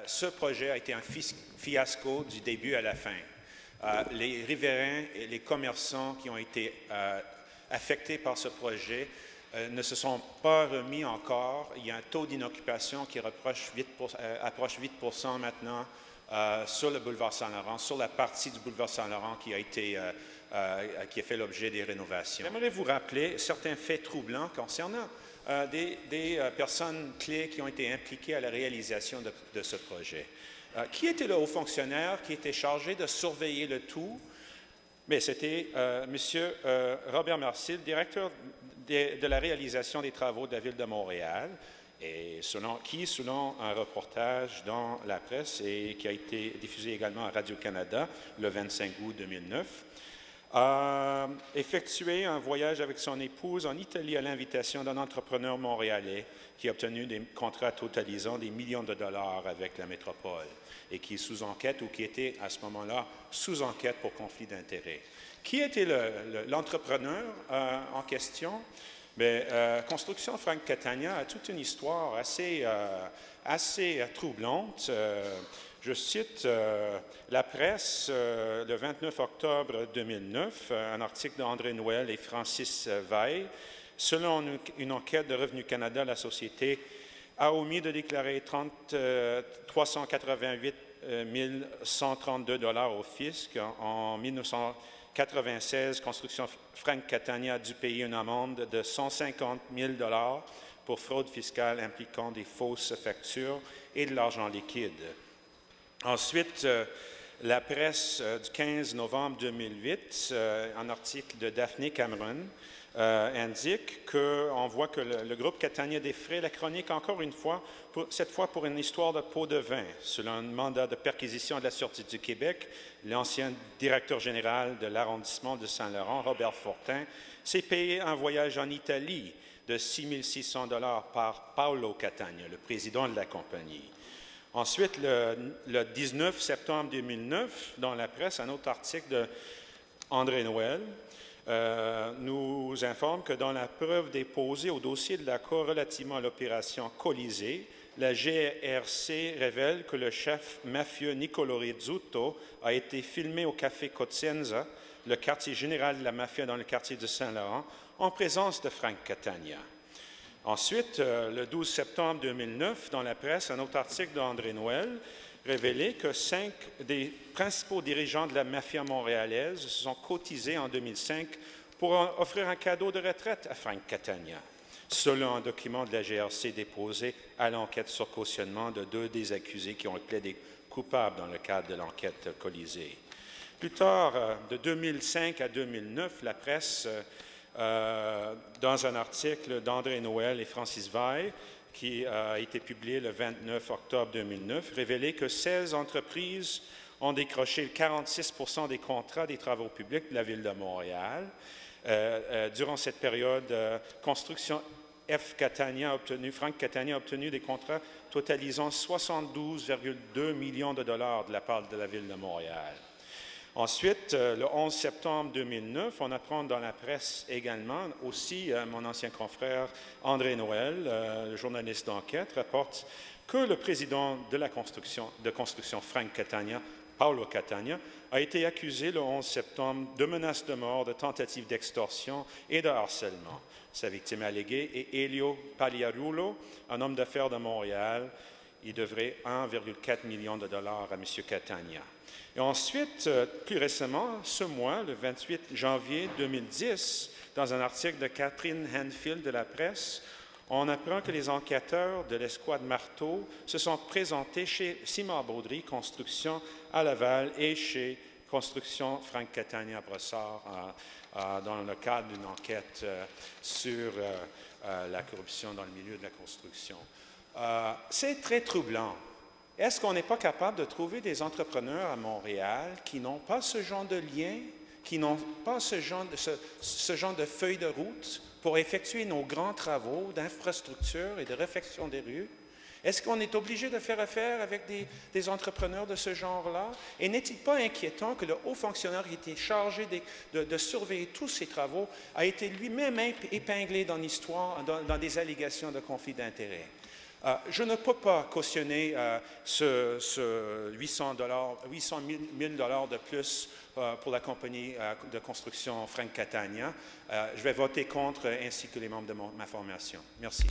Ce projet a été un fiasco du début à la fin. Les riverains et les commerçants qui ont été affectés par ce projet ne se sont pas remis encore. Il y a un taux d'inoccupation qui approche 8% maintenant sur le boulevard Saint-Laurent, sur la partie du boulevard Saint-Laurent qui a fait l'objet des rénovations. J'aimerais vous rappeler certains faits troublants concernant des personnes clés qui ont été impliquées à la réalisation de ce projet. Qui était le haut fonctionnaire qui était chargé de surveiller le tout? Mais c'était M. Robert Marcil, directeur de la réalisation des travaux de la Ville de Montréal, et selon un reportage dans la presse et qui a été diffusé également à Radio-Canada le 25 août 2009, a effectué un voyage avec son épouse en Italie à l'invitation d'un entrepreneur montréalais qui a obtenu des contrats totalisant des millions de dollars avec la métropole et qui est sous enquête ou qui était à ce moment-là sous enquête pour conflit d'intérêts. Qui était l'entrepreneur en question? Construction Frank Catania a toute une histoire assez troublante. Je cite la presse le 29 octobre 2009, un article d'André Noël et Francis Veil. Selon une enquête de Revenu Canada, la société a omis de déclarer 388 132 $ au fisc. En 1996, Construction Frank Catania a dû payer une amende de 150 000 $ pour fraude fiscale impliquant des fausses factures et de l'argent liquide. Ensuite, la presse du 15 novembre 2008, un article de Daphne Cameron, indique qu'on voit que le groupe Catania défraie la chronique encore une fois, cette fois pour une histoire de pot de vin. Selon un mandat de perquisition de la Sûreté du Québec, l'ancien directeur général de l'arrondissement de Saint-Laurent, Robert Fortin, s'est payé un voyage en Italie de 6 600 $ par Paolo Catania, le président de la compagnie. Ensuite, le 19 septembre 2009, dans la presse, un autre article d'André Noël nous informe que dans la preuve déposée au dossier de la Cour relativement à l'opération Colisée, la GRC révèle que le chef mafieux Niccolo Rizzuto a été filmé au café Cosenza, le quartier général de la mafia dans le quartier de Saint-Laurent, en présence de Frank Catania. Ensuite, le 12 septembre 2009, dans la presse, un autre article d'André Noël révélait que 5 des principaux dirigeants de la mafia montréalaise se sont cotisés en 2005 pour offrir un cadeau de retraite à Frank Catania, selon un document de la GRC déposé à l'enquête sur cautionnement de 2 des accusés qui ont plaidé coupables dans le cadre de l'enquête Colisée. Plus tard, de 2005 à 2009, la presse dans un article d'André Noël et Francis Veil, qui a été publié le 29 octobre 2009, révélait que 16 entreprises ont décroché 46 % des contrats des travaux publics de la Ville de Montréal. Durant cette période, Construction Frank Catania a obtenu des contrats totalisant 72,2 millions de dollars de la part de la Ville de Montréal. Ensuite, le 11 septembre 2009, on apprend dans la presse également, aussi mon ancien confrère André Noël, le journaliste d'enquête, rapporte que le président de la construction Frank Catania, Paolo Catania, a été accusé le 11 septembre de menaces de mort, de tentatives d'extorsion et de harcèlement. Sa victime alléguée est Elio Pagliarulo, un homme d'affaires de Montréal. Il devrait 1,4 million de dollars à M. Catania. Et ensuite, plus récemment, ce mois, le 28 janvier 2010, dans un article de Catherine Hanfield de la presse, on apprend que les enquêteurs de l'escouade Marteau se sont présentés chez Simard Baudry Construction à Laval et chez Construction Frank Catania à Brossard dans le cadre d'une enquête sur la corruption dans le milieu de la construction. C'est très troublant. Est-ce qu'on n'est pas capable de trouver des entrepreneurs à Montréal qui n'ont pas ce genre de lien, qui n'ont pas ce genre de feuille de route pour effectuer nos grands travaux d'infrastructure et de réfection des rues? Est-ce qu'on est obligé de faire affaire avec des entrepreneurs de ce genre-là? Et n'est-il pas inquiétant que le haut fonctionnaire qui était chargé de surveiller tous ces travaux a été lui-même épinglé dans l'histoire, dans des allégations de conflit d'intérêts? Je ne peux pas cautionner ce 800 000 de plus pour la compagnie de construction Frank Catania. Je vais voter contre, ainsi que les membres de ma formation. Merci.